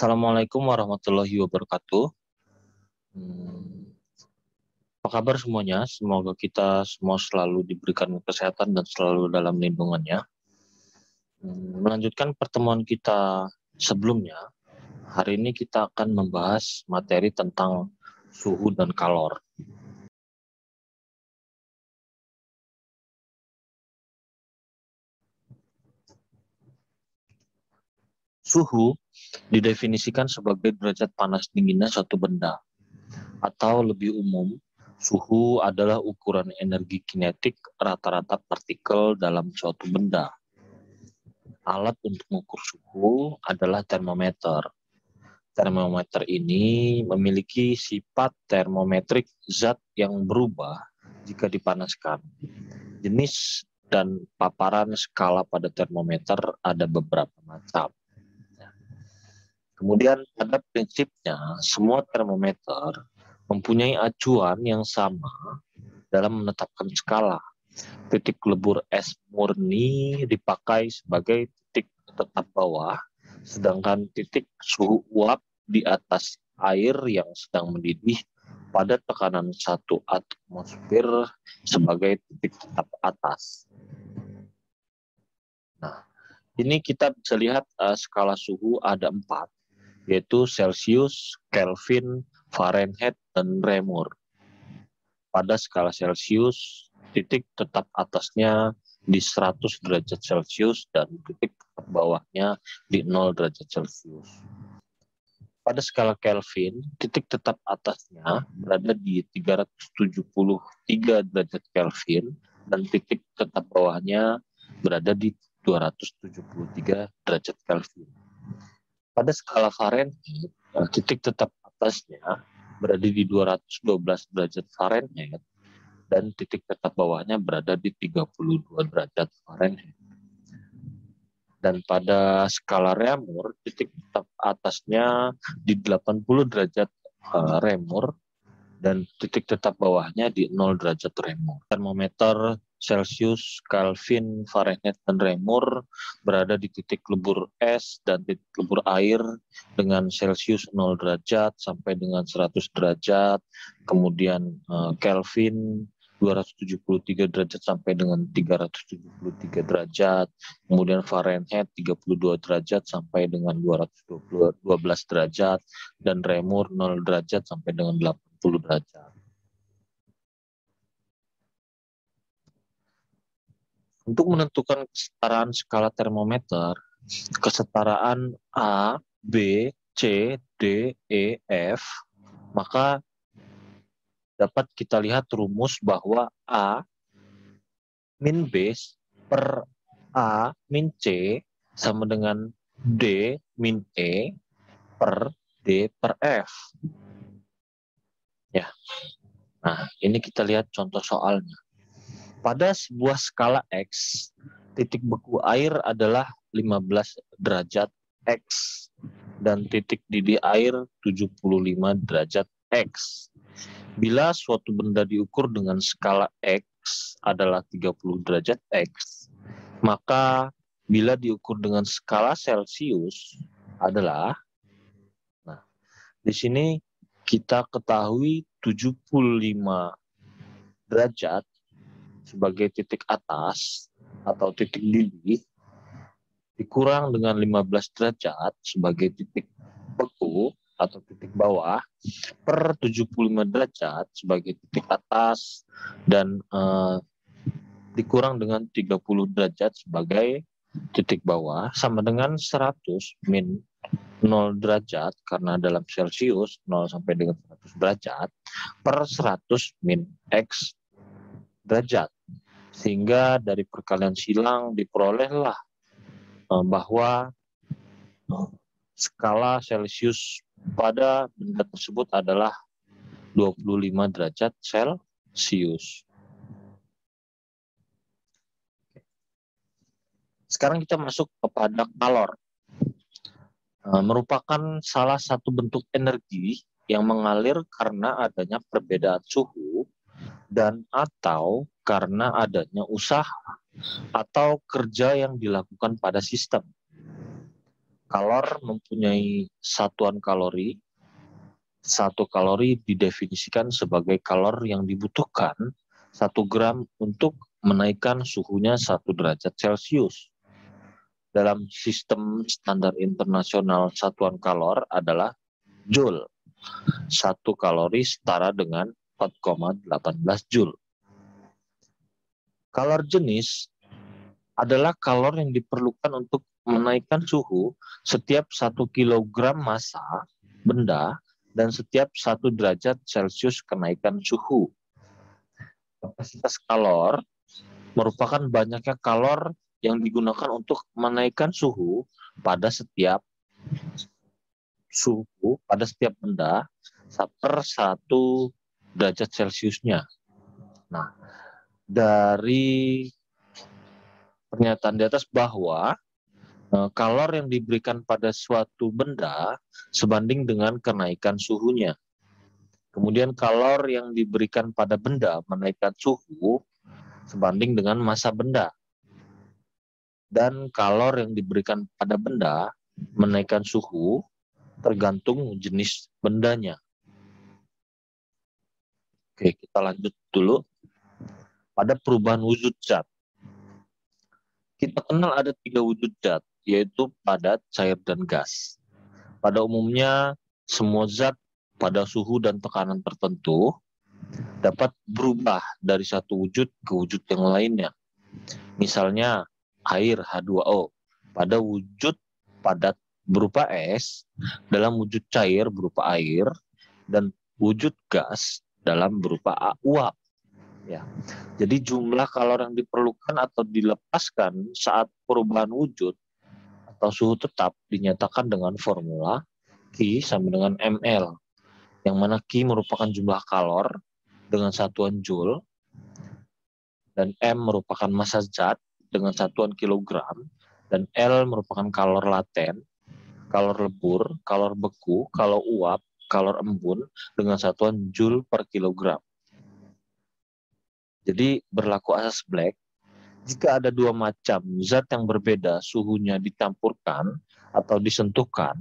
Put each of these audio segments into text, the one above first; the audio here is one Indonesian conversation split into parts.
Assalamualaikum warahmatullahi wabarakatuh. Apa kabar semuanya? Semoga kita semua selalu diberikan kesehatan dan selalu dalam lindungannya. Melanjutkan pertemuan kita sebelumnya, hari ini kita akan membahas materi tentang suhu dan kalor. Suhu didefinisikan sebagai derajat panas dinginnya suatu benda, atau lebih umum, suhu adalah ukuran energi kinetik rata-rata partikel dalam suatu benda. Alat untuk mengukur suhu adalah termometer. Termometer ini memiliki sifat termometrik zat yang berubah jika dipanaskan. Jenis dan paparan skala pada termometer ada beberapa macam. Kemudian pada prinsipnya semua termometer mempunyai acuan yang sama dalam menetapkan skala. Titik lebur es murni dipakai sebagai titik tetap bawah, sedangkan titik suhu uap di atas air yang sedang mendidih pada tekanan 1 atmosfer sebagai titik tetap atas. Nah, ini kita bisa lihat skala suhu ada 4, yaitu Celsius, Kelvin, Fahrenheit, dan Reaumur. Pada skala Celsius, titik tetap atasnya di 100 derajat Celcius dan titik tetap bawahnya di 0 derajat Celcius. Pada skala Kelvin, titik tetap atasnya berada di 373 derajat Kelvin dan titik tetap bawahnya berada di 273 derajat Kelvin. Pada skala Fahrenheit, titik tetap atasnya berada di 212 derajat Fahrenheit dan titik tetap bawahnya berada di 32 derajat Fahrenheit. Dan pada skala Reaumur, titik tetap atasnya di 80 derajat Reaumur dan titik tetap bawahnya di 0 derajat Reaumur. Termometer Celsius, Kelvin, Fahrenheit, dan Reaumur berada di titik lebur es dan titik lebur air dengan Celsius 0 derajat sampai dengan 100 derajat, kemudian Kelvin 273 derajat sampai dengan 373 derajat, kemudian Fahrenheit 32 derajat sampai dengan 212 derajat, dan Reaumur 0 derajat sampai dengan 80 derajat. Untuk menentukan kesetaraan skala termometer, kesetaraan A, B, C, D, E, F, maka dapat kita lihat rumus bahwa A min B per A min C sama dengan D min E per D per F. Ya. Nah, ini kita lihat contoh soalnya. Pada sebuah skala X, titik beku air adalah 15 derajat X dan titik didih air 75 derajat X. Bila suatu benda diukur dengan skala X adalah 30 derajat X, maka bila diukur dengan skala Celsius adalah, nah, di sini kita ketahui 75 derajat sebagai titik atas atau titik didih dikurang dengan 15 derajat sebagai titik beku atau titik bawah per 75 derajat sebagai titik atas dan dikurang dengan 30 derajat sebagai titik bawah sama dengan 100 min 0 derajat karena dalam Celsius 0 sampai dengan 100 derajat per 100 min X derajat. Sehingga dari perkalian silang diperolehlah bahwa skala Celsius pada benda tersebut adalah 25 derajat Celsius. Sekarang kita masuk kepada kalor. Merupakan salah satu bentuk energi yang mengalir karena adanya perbedaan suhu dan atau karena adanya usaha atau kerja yang dilakukan pada sistem. Kalor mempunyai satuan kalori. Satu kalori didefinisikan sebagai kalor yang dibutuhkan 1 gram untuk menaikkan suhunya 1 derajat Celcius. Dalam sistem standar internasional, satuan kalor adalah Joule. 1 kalori setara dengan 4,18 Joule. Kalor jenis adalah kalor yang diperlukan untuk menaikkan suhu setiap 1 kilogram massa benda dan setiap 1 derajat Celcius kenaikan suhu. Kapasitas kalor merupakan banyaknya kalor yang digunakan untuk menaikkan suhu pada setiap benda per 1 derajat Celciusnya. Nah, dari pernyataan di atas bahwa kalor yang diberikan pada suatu benda sebanding dengan kenaikan suhunya. Kemudian kalor yang diberikan pada benda menaikkan suhu sebanding dengan massa benda. Dan kalor yang diberikan pada benda menaikkan suhu tergantung jenis bendanya. Oke, kita lanjut dulu. Pada perubahan wujud zat. Kita kenal ada 3 wujud zat, yaitu padat, cair, dan gas. Pada umumnya, semua zat pada suhu dan tekanan tertentu dapat berubah dari satu wujud ke wujud yang lainnya. Misalnya, air H2O pada wujud padat berupa es, dalam wujud cair berupa air, dan wujud gas dalam berupa uap. Ya. Jadi jumlah kalor yang diperlukan atau dilepaskan saat perubahan wujud atau suhu tetap dinyatakan dengan formula Q sama dengan ml, yang mana Q merupakan jumlah kalor dengan satuan Joule, dan M merupakan massa zat dengan satuan kilogram, dan L merupakan kalor laten, kalor lebur, kalor beku, kalor uap, kalor embun dengan satuan Joule per kilogram. Jadi berlaku asas Black, jika ada 2 macam zat yang berbeda suhunya dicampurkan atau disentuhkan,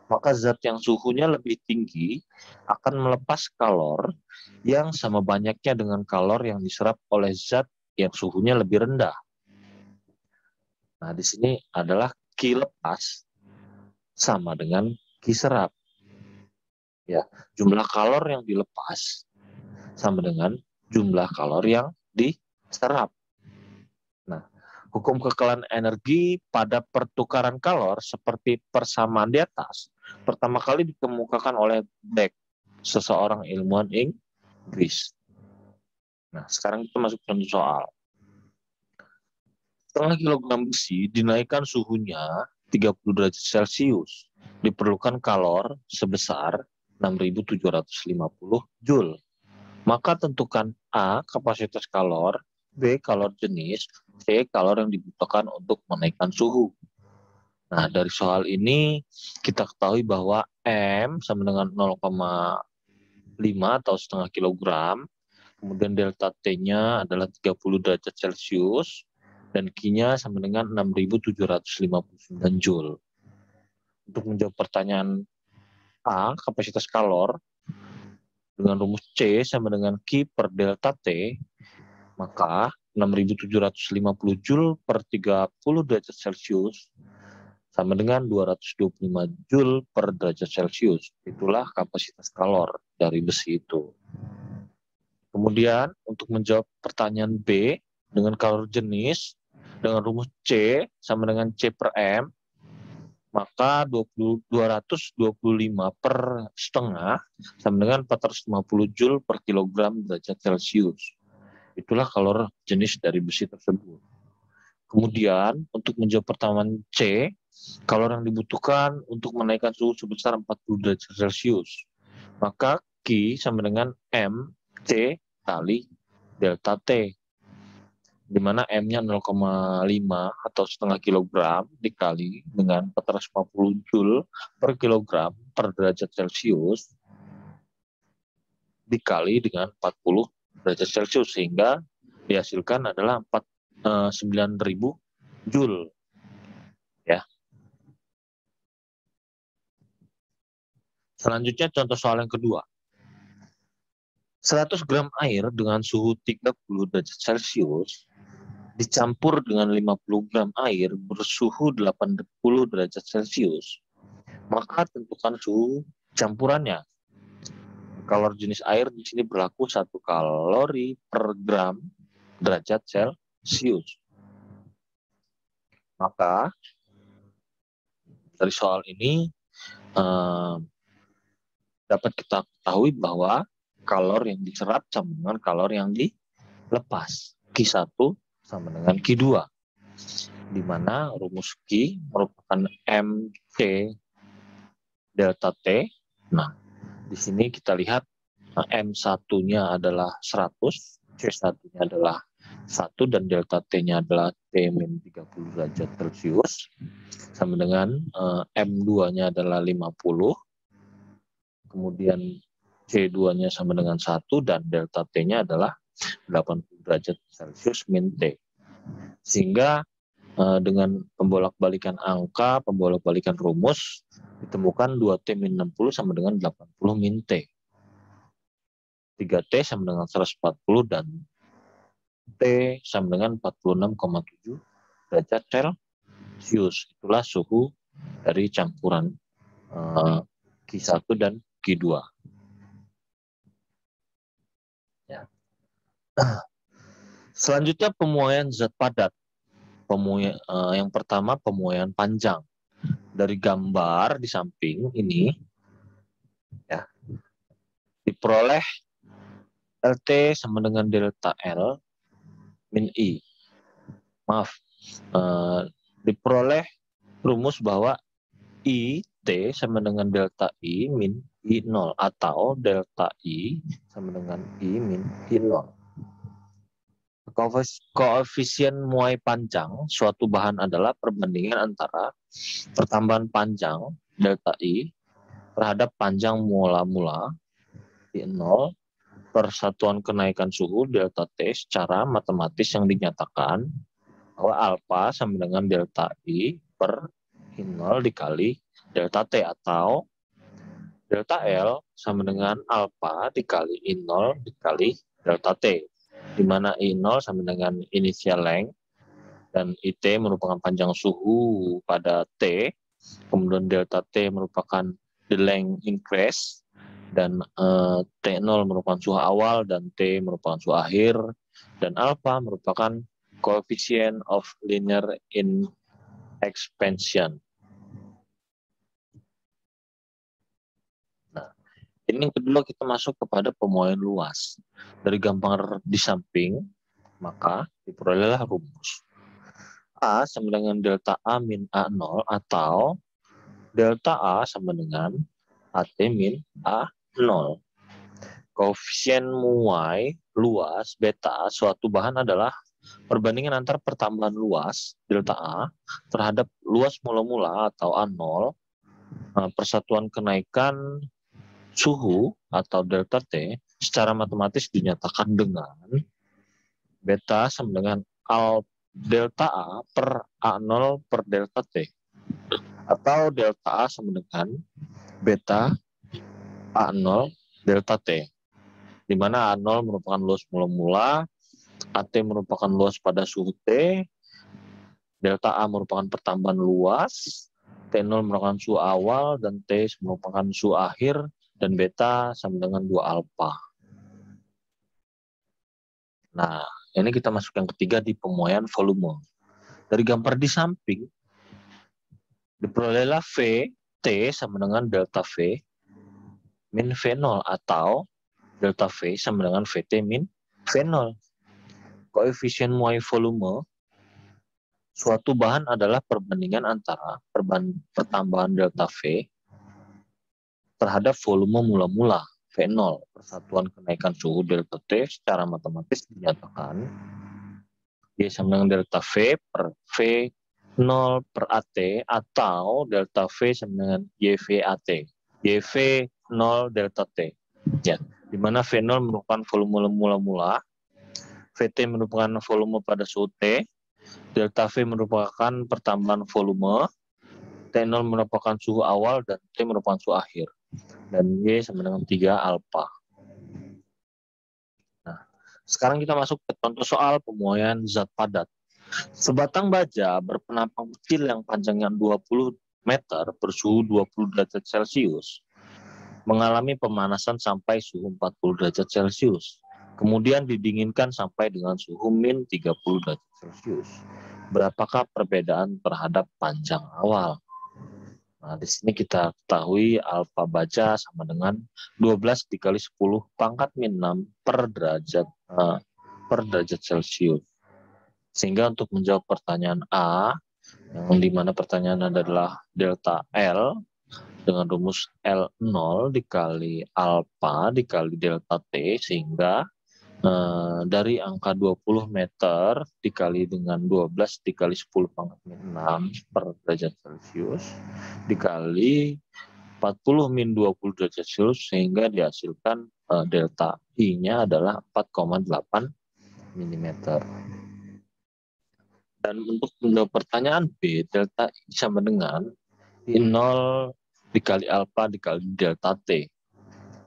maka zat yang suhunya lebih tinggi akan melepas kalor yang sama banyaknya dengan kalor yang diserap oleh zat yang suhunya lebih rendah. Nah, di sini adalah Q lepas sama dengan Q serap. Ya, jumlah kalor yang dilepas sama dengan jumlah kalor yang diserap. Nah, hukum kekalahan energi pada pertukaran kalor seperti persamaan di atas pertama kali dikemukakan oleh Black, seseorang ilmuwan Inggris. Nah, sekarang kita masuk ke soal. Setengah kilogram besi dinaikkan suhunya 30 derajat Celcius. Diperlukan kalor sebesar 6.750 Joule. Maka tentukan A, kapasitas kalor, B, kalor jenis, C, kalor yang dibutuhkan untuk menaikkan suhu. Nah, dari soal ini kita ketahui bahwa M sama dengan 0,5 atau setengah kilogram, kemudian delta T-nya adalah 30 derajat Celcius, dan Q-nya sama dengan 6.759 Joule. Untuk menjawab pertanyaan A, kapasitas kalor, dengan rumus C sama dengan Q per delta T, maka 6.750 Joule per 30 derajat Celcius sama dengan 225 Joule per derajat Celcius. Itulah kapasitas kalor dari besi itu. Kemudian untuk menjawab pertanyaan B dengan kalor jenis dengan rumus C sama dengan C per M, maka 225 per setengah sama dengan 450 Joule per kilogram derajat Celcius. Itulah kalor jenis dari besi tersebut. Kemudian untuk menjawab pertanyaan C, kalor yang dibutuhkan untuk menaikkan suhu sebesar 40 derajat Celcius. Maka Q sama dengan M C kali delta T, di mana M-nya 0,5 atau setengah kilogram dikali dengan 450 Joule per kilogram per derajat Celcius dikali dengan 40 derajat Celcius, sehingga dihasilkan adalah 9.000 Joule. Ya. Selanjutnya contoh soal yang kedua. 100 gram air dengan suhu 30 derajat Celcius dicampur dengan 50 gram air bersuhu 80 derajat Celcius. Maka tentukan suhu campurannya. Kalori jenis air di sini berlaku 1 kalori per gram derajat Celcius. Maka dari soal ini dapat kita ketahui bahwa kalori yang diserap sama dengan kalori yang dilepas. Q1 sama dengan Q2. Di mana rumus Q merupakan MC delta T. Nah, di sini kita lihat M1-nya adalah 100, C1-nya adalah 1, dan delta T-nya adalah T-30 derajat Celcius. Sama dengan M2-nya adalah 50. Kemudian C2-nya sama dengan 1, dan delta T-nya adalah 80 derajat Celcius min T. Sehingga dengan pembolak-balikan angka, pembolak-balikan rumus, ditemukan 2T min 60 sama dengan 80 min T. 3T sama dengan 140 dan T sama dengan 46,7 derajat Celcius. Itulah suhu dari campuran Q1 dan Q2. Ya. Selanjutnya pemuaian zat padat. Yang pertama pemuaian panjang. Dari gambar di samping ini, ya, diperoleh LT sama dengan delta L min I. Maaf, diperoleh rumus bahwa IT sama dengan delta I min I0 atau delta I sama dengan I min I0. Koefisien muai panjang suatu bahan adalah perbandingan antara pertambahan panjang delta I terhadap panjang mula-mula I0 per satuan kenaikan suhu delta T secara matematis yang dinyatakan bahwa alfa sama dengan delta I per I0 dikali delta T, atau delta L sama dengan alfa dikali I0 dikali delta T, di mana I0 sama dengan initial length dan IT merupakan panjang suhu pada T, kemudian delta T merupakan the length increase, dan T0 merupakan suhu awal dan T merupakan suhu akhir, dan alpha merupakan coefficient of linear in expansion. Nah, ini yang kedua kita masuk kepada pemuaian luas. Dari gambar di samping, maka diperolehlah rumus A sama dengan delta A min A0 atau delta A sama dengan AT min A0. Koefisien muai luas beta suatu bahan adalah perbandingan antar pertambahan luas delta A terhadap luas mula-mula atau A0 persatuan kenaikan suhu atau delta T secara matematis dinyatakan dengan beta sama dengan delta A per A0 per delta T, atau delta A sama dengan beta A0 delta T, di mana A0 merupakan luas mula-mula, AT merupakan luas pada suhu T, delta A merupakan pertambahan luas, T0 merupakan suhu awal, dan T merupakan suhu akhir, dan beta sama dengan 2 alfa. Nah, ini kita masuk yang ketiga di pemuaian volume. Dari gambar di samping, diperolehlah V, T sama dengan delta V min V0 atau delta V sama dengan VT min V0. Koefisien muai volume suatu bahan adalah perbandingan antara pertambahan delta V terhadap volume mula-mula V0 persatuan kenaikan suhu delta T secara matematis dinyatakan Y sama dengan delta V per V0 per AT atau delta V sama dengan YV-AT. YV0 delta T. Ya, di mana V0 merupakan volume mula-mula, VT merupakan volume pada suhu T, delta V merupakan pertambahan volume, T0 merupakan suhu awal, dan T merupakan suhu akhir. dan Y sama dengan 3 alfa. Nah, sekarang kita masuk ke contoh soal pemuaian zat padat. Sebatang baja berpenampang kecil yang panjangnya 20 meter bersuhu 20 derajat Celcius mengalami pemanasan sampai suhu 40 derajat Celcius. Kemudian didinginkan sampai dengan suhu min 30 derajat Celcius. Berapakah perbedaan terhadap panjang awal? Nah, di sini kita ketahui alfa baja sama dengan 12 dikali 10 pangkat min 6 per derajat Celcius. Sehingga untuk menjawab pertanyaan A, yang dimana pertanyaan adalah delta L dengan rumus L0 dikali alfa dikali delta T, sehingga dari angka 20 meter dikali dengan 12 dikali 10 pangkat min 6 per derajat Celcius dikali 40 min 20 derajat Celcius, sehingga dihasilkan delta I-nya adalah 4,8 mm. Dan untuk menjawab pertanyaan B, delta I sama dengan I0 dikali alfa dikali delta T,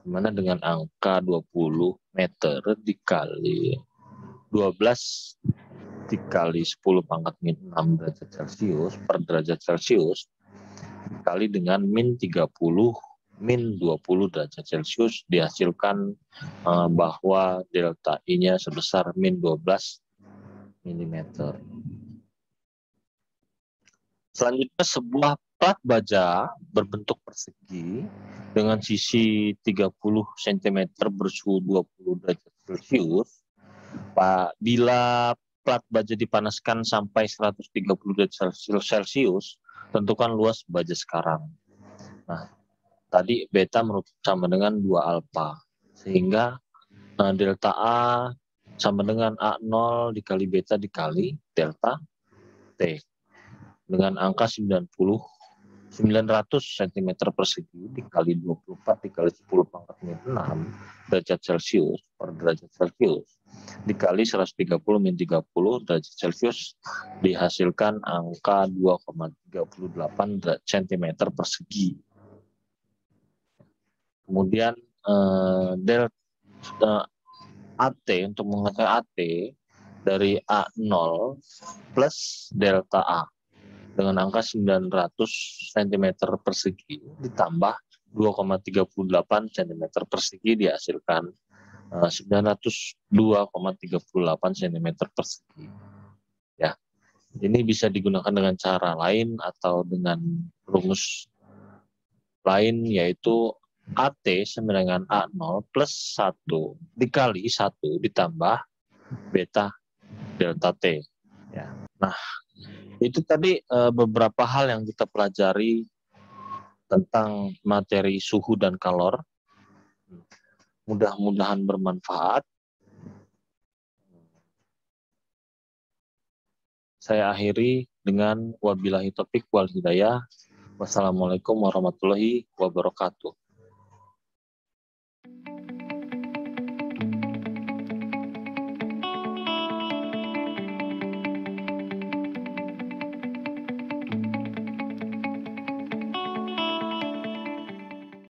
dimana dengan angka 20 meter dikali 12 dikali 10 pangkat min 6 derajat Celcius per derajat Celcius dikali dengan min 30 min 20 derajat Celcius, dihasilkan bahwa delta I-nya sebesar min 12 mm. Selanjutnya, sebuah plat baja berbentuk persegi dengan sisi 30 cm bersuhu 20 derajat Celcius. Bila plat baja dipanaskan sampai 130 derajat Celcius, tentukan luas baja sekarang. Nah, tadi beta sama dengan 2 alfa, sehingga delta A sama dengan A0 dikali beta dikali delta T. Dengan angka 900 cm persegi dikali 24 dikali 10 pangkat min 6 derajat Celcius per derajat Celcius dikali 130 min 30 derajat Celcius, dihasilkan angka 2,38 cm persegi. Kemudian delta AT, untuk mengetahui AT dari A0 plus delta A dengan angka 900 cm persegi ditambah 2,38 cm persegi, dihasilkan 902,38 cm persegi. Ya, ini bisa digunakan dengan cara lain atau dengan rumus lain, yaitu AT sama dengan A0 plus 1 dikali 1 ditambah beta delta T. Ya. Nah, itu tadi beberapa hal yang kita pelajari tentang materi suhu dan kalor. Mudah-mudahan bermanfaat. Saya akhiri dengan wabillahi taufiq wal hidayah. Wassalamualaikum warahmatullahi wabarakatuh.